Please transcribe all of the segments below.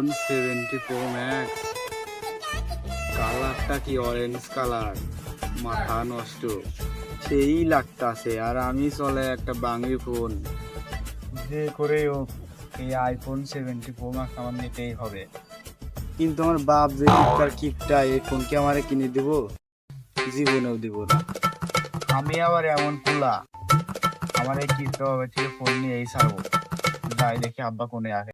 IPhone 70 pro max, কালারটা কি orange colour, মাথা নষ্ট সেই লাগতাছে। আর আমি চলে একটা বাঙি ফোন, যে করে হোক এই আইফোন 70 প্রো ম্যাক্স আমার নিতেই হবে। কিন্তু আমার বাপ যে কিপটা এই ফোন কি আমারে কিনে দিব? জীবনেও দিব না। আমি আবার এমন পোলা, আমার এই কিপটা হবে ঠিক ফোন নিয়ে এই ছাড়বো। যাই দেখি আব্বা কোনে আসে।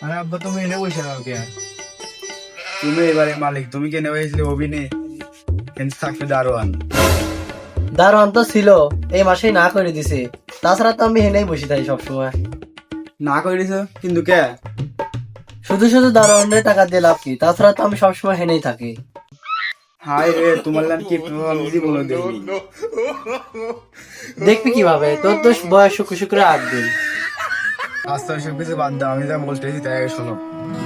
আরে আব্বা তুমি এনে বসে নাও কে? তুমি এবারে মালিক, তুমি কেনে বসেছিলে অভিনয় থাকবে দারোয়ান। দারোয়ান তো ছিল, এই মাসেই না করে দিছে। তাছাড়া তো আমি হেনেই বসে থাকি সবসময়। না করে দিছো কিন্তু কে? শুধু শুধু দারোয়ানের টাকা দিয়ে লাভ কি? তাছাড়া তো আমি সবসময় হেনেই থাকি। হাই রে, তোমার লান কি জীবনে দেখিনি। দেখবি কিভাবে? তোর তো বয়স শুক্রে 8 দিন। আস্তে সব কিছু বাদ দাও, আমি যা বলতেছি তাই আগে শোনো।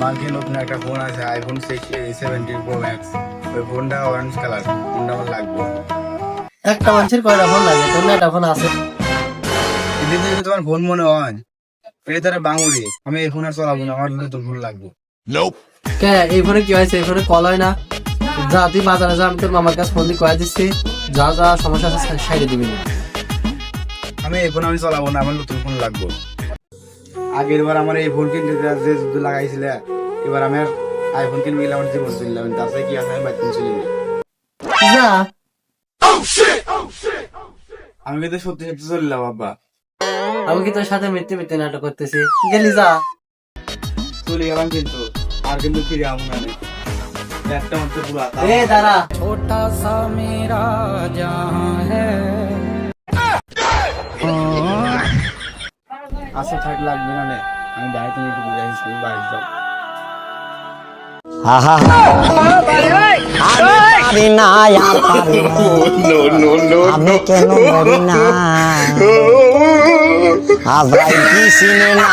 মার্কে নতুন একটা ফোন আছে, আইফোন 70 প্রো ম্যাক্স। ওই ফোনটা অরেঞ্জ কালার, ফোনটা আমার লাগবে। একটা মানুষের কয়টা ফোন লাগে? তোর না একটা ফোন আছে। এদিকে যদি তোমার ফোন মনে হয় এটা তারা বাঙুরি, আমি এই ফোন আর চালাবো না, আমার নতুন ফোন লাগবে। কে এই ফোনে কি হয়েছে? এই ফোনে কল হয় না। যা তুই বাজারে যা, আমি তোর মামার কাছে ফোন দিয়ে কয়ে দিচ্ছি। যা যা সমস্যা আছে সাইডে দিবি না। আমি এই ফোন আমি চালাবো না, আমার নতুন ফোন লাগবে। আগের বার আমার এই ফোন কিনতে যে যুদ্ধ লাগাইছিল, এবার আমি আর আইফোন কিনবি আমার জীবন চললাম। তাছাড়া কি আছে আমি বাইক চলে যাই। যা আমি কিন্তু সত্যি সত্যি চললাম আব্বা। আমি কি তোর সাথে মিথ্যে মিথ্যে নাটক করতেছি? গেলি যা। চলে গেলাম কিন্তু আর কিন্তু ফিরে আমু না। একটা মাত্র পুরা এ দাঁড়া। छोटा सा मेरा जहां है। আশা থাক লাগবে না নে, আমি বাড়িতে একটু বুঝাইছি, তুমি বাড়ি যাও। পারি না আর পারি না, আমি কেন মরি না, আজরাইল কি চিনে না।